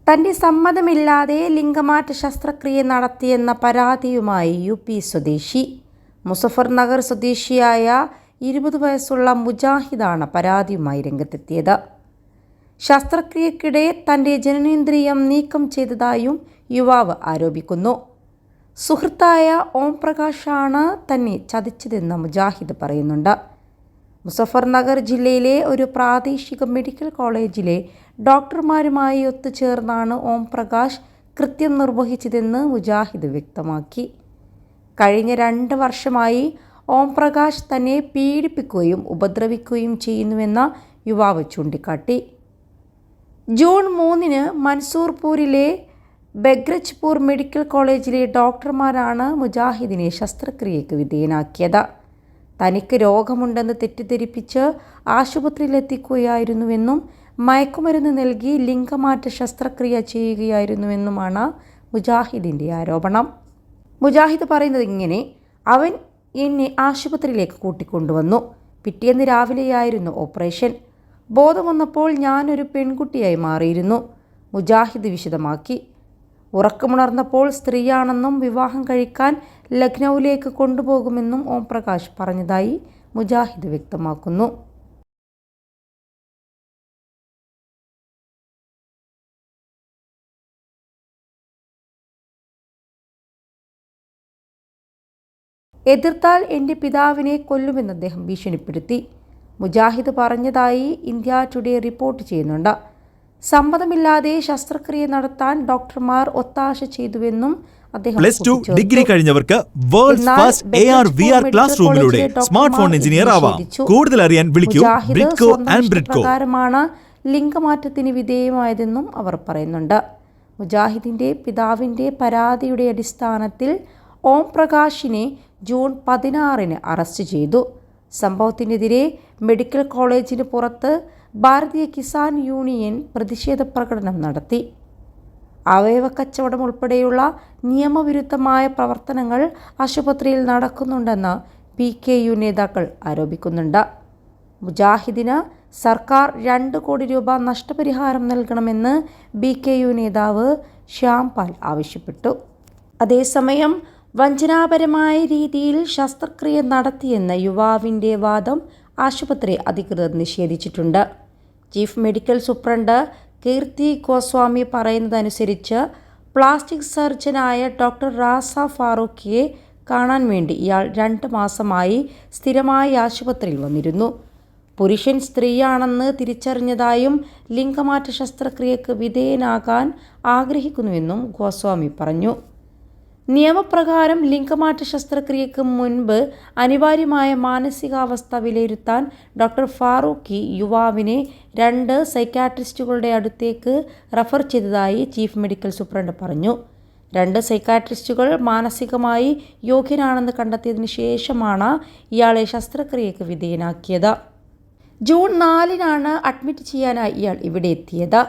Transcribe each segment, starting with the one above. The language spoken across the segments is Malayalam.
തന്റെ സമ്മതമില്ലാതെ ലിംഗമാറ്റ ശസ്ത്രക്രിയ നടത്തിയെന്ന പരാതിയുമായി UP സ്വദേശി. മുസഫർ നഗർ സ്വദേശിയായ 20 വയസ്സുള്ള മുജാഹിദാണ് പരാതിയുമായി രംഗത്തെത്തിയത്. ശസ്ത്രക്രിയക്കിടെ തന്റെ ജനനേന്ദ്രിയം നീക്കം ചെയ്തതായും യുവാവ് ആരോപിക്കുന്നു. സുഹൃത്തായ ഓം പ്രകാശാണ് തന്നെ ചതിച്ചതെന്ന് മുജാഹിദ് പറയുന്നുണ്ട്. മുസഫർ നഗർ ജില്ലയിലെ ഒരു പ്രാദേശിക മെഡിക്കൽ കോളേജിലെ ഡോക്ടർമാരുമായി ഒത്തുചേർന്നാണ് ഓം പ്രകാശ് കൃത്യം നിർവഹിച്ചതെന്ന് മുജാഹിദ് വ്യക്തമാക്കി. കഴിഞ്ഞ 2 വർഷമായി ഓം പ്രകാശ് തന്നെ പീഡിപ്പിക്കുകയും ഉപദ്രവിക്കുകയും ചെയ്യുന്നുവെന്ന യുവാവ് ചൂണ്ടിക്കാട്ടി. ജൂൺ 3-ന് മൻസൂർപൂരിലെ ബെഗ്രജ്പൂർ മെഡിക്കൽ കോളേജിലെ ഡോക്ടർമാരാണ് മുജാഹിദിനെ ശസ്ത്രക്രിയയ്ക്ക് വിധേയനാക്കിയത്. തനിക്ക് രോഗമുണ്ടെന്ന് തെറ്റിദ്ധരിപ്പിച്ച് ആശുപത്രിയിലെത്തിക്കുകയായിരുന്നുവെന്നും മയക്കുമരുന്ന് നൽകി ലിംഗമാറ്റ ശസ്ത്രക്രിയ ചെയ്യുകയായിരുന്നുവെന്നുമാണ് മുജാഹിദിൻ്റെ ആരോപണം. മുജാഹിദ് പറയുന്നത് ഇങ്ങനെ: അവൻ എന്നെ ആശുപത്രിയിലേക്ക് കൂട്ടിക്കൊണ്ടുവന്നു. പിറ്റേന്ന് രാവിലെയായിരുന്നു ഓപ്പറേഷൻ. ബോധം വന്നപ്പോൾ ഞാനൊരു പെൺകുട്ടിയായി മാറിയിരുന്നു. മുജാഹിദ് വിശദമാക്കി. ഉറക്കമുണർന്നപ്പോൾ സ്ത്രീയാണെന്നും വിവാഹം കഴിക്കാൻ ലക്നൌവിലേക്ക് കൊണ്ടുപോകുമെന്നും ഓം പ്രകാശ് പറഞ്ഞതായി മുജാഹിദ് വ്യക്തമാക്കുന്നു. എതിർത്താൽ എൻ്റെ പിതാവിനെ കൊല്ലുമെന്ന് അദ്ദേഹം ഭീഷണിപ്പെടുത്തി. മുജാഹിദ് പറഞ്ഞതായി ഇന്ത്യ ടുഡേ റിപ്പോർട്ട് ചെയ്യുന്നുണ്ട്. സമ്മതമില്ലാതെ ശസ്ത്രക്രിയ നടത്താൻ ഡോക്ടർമാർ ഒത്താശ ചെയ്തുവെന്നും അദ്ദേഹം +2 ഡിഗ്രി കഴിഞ്ഞവർക്ക് worlds first AR VR class റൂമിലൂടെ സ്മാർട്ട് ഫോൺ എഞ്ചിനീയർ ആവാം. കൂടുതൽ അറിയാൻ വിളിക്കൂ ബ്രിഡ്കോ ആൻഡ് ബ്രിഡ്കോ. പ്രകാരമാണ് ലിംഗമാറ്റത്തിന് വിധേയമായതെന്നും അവർ പറയുന്നുണ്ട്. മുജാഹിദിന്റെ പിതാവിന്റെ പരാതിയുടെ അടിസ്ഥാനത്തിൽ ഓം പ്രകാശിനെ ജൂൺ 16-ന് അറസ്റ്റ് ചെയ്തു. സംഭവത്തിനെതിരെ മെഡിക്കൽ കോളേജിന് പുറത്ത് ഭാരതീയ കിസാൻ യൂണിയൻ പ്രതിഷേധ പ്രകടനം നടത്തി. അവയവ കച്ചവടം ഉൾപ്പെടെയുള്ള നിയമവിരുദ്ധമായ പ്രവർത്തനങ്ങൾ ആശുപത്രിയിൽ നടക്കുന്നുണ്ടെന്ന് PKU നേതാക്കൾ ആരോപിക്കുന്നുണ്ട്. മുജാഹിദിന് സർക്കാർ 2 കോടി രൂപ നഷ്ടപരിഹാരം നൽകണമെന്ന് BKU നേതാവ് ശ്യാംപാൽ ആവശ്യപ്പെട്ടു. അതേസമയം വഞ്ചനാപരമായ രീതിയിൽ ശസ്ത്രക്രിയ നടത്തിയെന്ന യുവാവിൻ്റെ വാദം ആശുപത്രി അധികൃതർ നിഷേധിച്ചിട്ടുണ്ട്. ചീഫ് മെഡിക്കൽ സൂപ്രണ്ട് കീർത്തി ഗോസ്വാമി പറയുന്നതനുസരിച്ച് പ്ലാസ്റ്റിക് സർജനായ ഡോക്ടർ റാസ ഫാറൂഖിയെ കാണാൻ വേണ്ടി ഇയാൾ 2 മാസമായി സ്ഥിരമായി ആശുപത്രിയിൽ വന്നിരുന്നു. പുരുഷൻ സ്ത്രീയാണെന്ന് തിരിച്ചറിഞ്ഞതായും ലിംഗമാറ്റ ശസ്ത്രക്രിയക്ക് വിധേയനാകാൻ ആഗ്രഹിക്കുന്നുവെന്നും ഗോസ്വാമി പറഞ്ഞു. നിയമപ്രകാരം ലിംഗമാറ്റ ശസ്ത്രക്രിയക്ക് മുൻപ് അനിവാര്യമായ മാനസികാവസ്ഥ വിലയിരുത്താൻ ഡോക്ടർ ഫാറൂഖി യുവാവിനെ 2 സൈക്കാട്രിസ്റ്റുകളുടെ അടുത്തേക്ക് റഫർ ചെയ്തതായി ചീഫ് മെഡിക്കൽ സൂപ്രണ്ട് പറഞ്ഞു. 2 സൈക്കാട്രിസ്റ്റുകൾ മാനസികമായി യോഗ്യനാണെന്ന് കണ്ടെത്തിയതിനു ശേഷമാണ് ഇയാളെ ശസ്ത്രക്രിയക്ക് വിധേയനാക്കിയത്. ജൂൺ 4-നാണ് അഡ്മിറ്റ് ചെയ്യാനായി ഇയാൾ ഇവിടെ എത്തിയത്.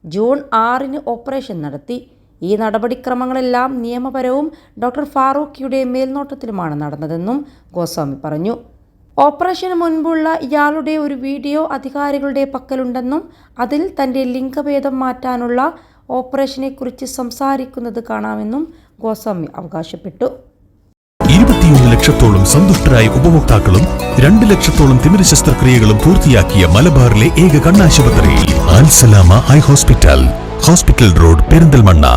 ജൂൺ 6-ന് ഓപ്പറേഷൻ നടത്തി. ഈ നടപടിക്രമങ്ങളെല്ലാം നിയമപരവും ഡോക്ടർ ഫാറൂഖിയുടെ മേൽനോട്ടത്തിലുമാണ് നടന്നതെന്നും ഗോസ്വാമി പറഞ്ഞു. ഓപ്പറേഷന് മുൻപുള്ള ഇയാളുടെ ഒരു വീഡിയോ അധികാരികളുടെ പക്കലുണ്ടെന്നും അതിൽ തൻ്റെ ലിംഗഭേദം മാറ്റാനുള്ള ഓപ്പറേഷനെക്കുറിച്ച് സംസാരിക്കുന്നത് കാണാമെന്നും ഗോസ്വാമി അവകാശപ്പെട്ടു. 21 ലക്ഷത്തോളം സന്തുഷ്ടരായ ഉപഭോക്താക്കളും 2 ലക്ഷത്തോളം തിമിര ശസ്ത്രക്രിയകളും പൂർത്തിയാക്കിയ മലബാറിലെ ഏക കണ്ണാശുപത്രി അൽ സലാമ ഐ ഹോസ്പിറ്റൽ റോഡ് പെരിന്തൽമണ്ണ.